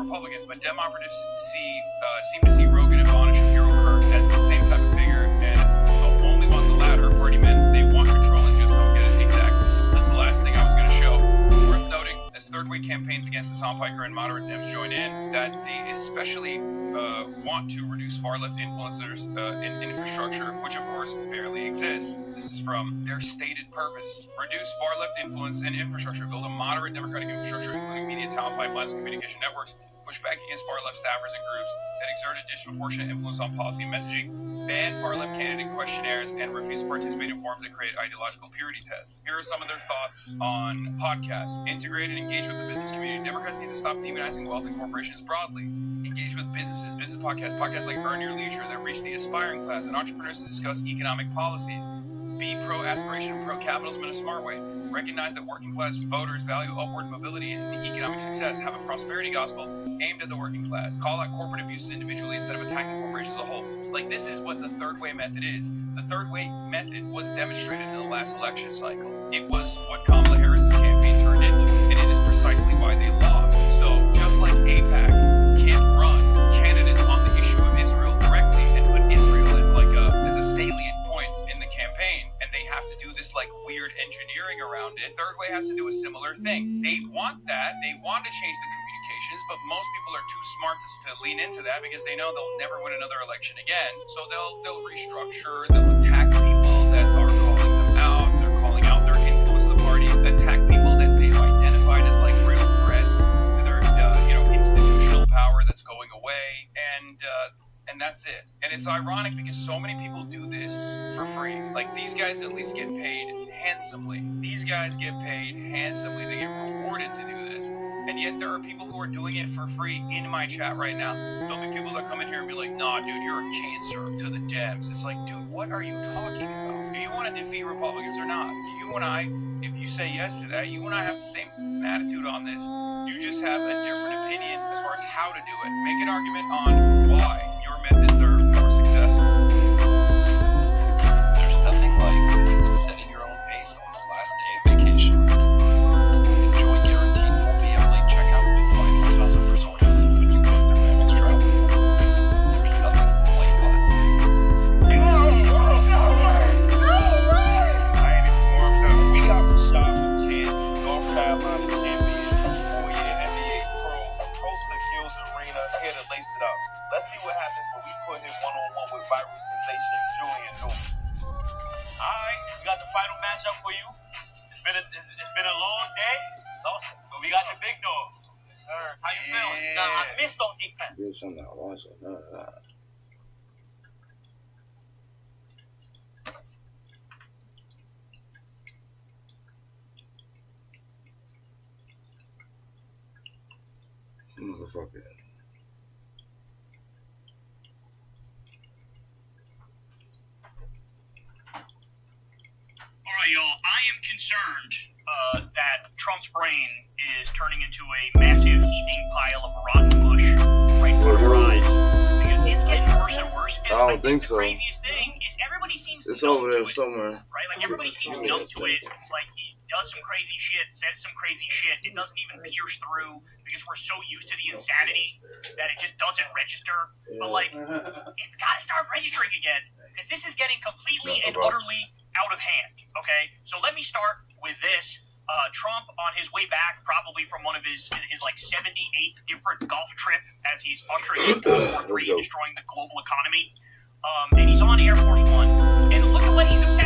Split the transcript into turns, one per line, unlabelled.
Republicans, but Dem operatives seem to see Rogan and Vaughn and Shapiro-Kirk as the same type of figure, and only want the latter. Party men, they want control and just don't get it. Exactly. This is the last thing I was going to show. Worth noting, as third-way campaigns against Hassan Piker and moderate Dems join in, that they especially want to reduce far-left influencers in infrastructure, which of course barely exists. This is from their stated purpose. Reduce far-left influence and infrastructure. Build a moderate democratic infrastructure, including media, talent pipelines, and communication networks. Push back against far-left staffers and groups that exert a disproportionate influence on policy and messaging. Ban far-left candidate questionnaires and refuse to participate in forums that create ideological purity tests. Here are some of their thoughts on podcasts. Integrate and engage with the business community. Democrats need to stop demonizing wealth and corporations broadly. Engage with businesses, business podcasts like Earn Your Leisure that reach the aspiring class and entrepreneurs to discuss economic policies. Be pro-aspiration and pro-capitalism in a smart way. Recognize that working class voters value upward mobility and economic success. Have a prosperity gospel aimed at the working class. Call out corporate abuses individually instead of attacking corporations as a whole. Like, this is what the third way method is. The third way method was demonstrated in the last election cycle. It was what Kamala Harris's campaign turned into, and it is precisely why they lost. So just like AIPAC can't run candidates on the issue of Israel directly and put Israel as a salient point in the campaign, and they have to do this like weird engineering around it, third way has to do a similar thing. They want that. They want to change the communications, but most people are too smart to lean into that because they know they'll never win another election again. So they'll restructure, they'll attack people that are calling them out, they're calling out their influence of the party, attack people that they've identified as like real threats to their institutional power that's going away, and that's it. And it's ironic because so many people do this for free. Like, these guys at least get paid handsomely. These guys get paid handsomely. They get rewarded to do this. And yet there are people who are doing it for free in my chat right now. There'll be people that come in here and be like, nah, dude, you're a cancer to the Dems. It's like, dude, what are you talking about? Do you want to defeat Republicans or not? You and I, if you say yes to that, you and I have the same attitude on this. You just have a different opinion as far as how to do it. Make an argument on why methods are more successful.
There's nothing like setting your own pace on the last day of vacation. Enjoy guaranteed 4 p.m. late checkout with Final Tazo Resorts when you go through Mammoth's travel. There's nothing like that.
I ain't even warmed up. We got Rashad McKay, North Carolina champion, 4-year NBA pro, host of Gills Arena, here to lace it up. Let's see what happens when we put him one-on-one with viral sensation Julian Newman. All right, we got the final matchup for you. It's been a long day. It's awesome. But we got the big dog. Yes, sir. How you feeling? Nah, I missed on defense.
Bitch, I'm not watching none of that. Motherfucker.
Alright, y'all, I am concerned that Trump's brain is turning into a massive heaping pile of rotten mush right in front of our eyes. Because it's getting worse and worse. And
I don't think so.
The craziest thing is everybody seems
It's
numb
over there
to it,
somewhere.
right? Like, everybody seems numb to it. Like, he does some crazy shit, says some crazy shit. It doesn't even pierce through because we're so used to the insanity that it just doesn't register. But, like, it's got to start registering again because this is getting completely and utterly out of hand, okay? So let me start with this. Trump on his way back, probably from one of his like 78th different golf trip as he's ushering in World War III, destroying the global economy. And he's on Air Force One. And look at what he's obsessed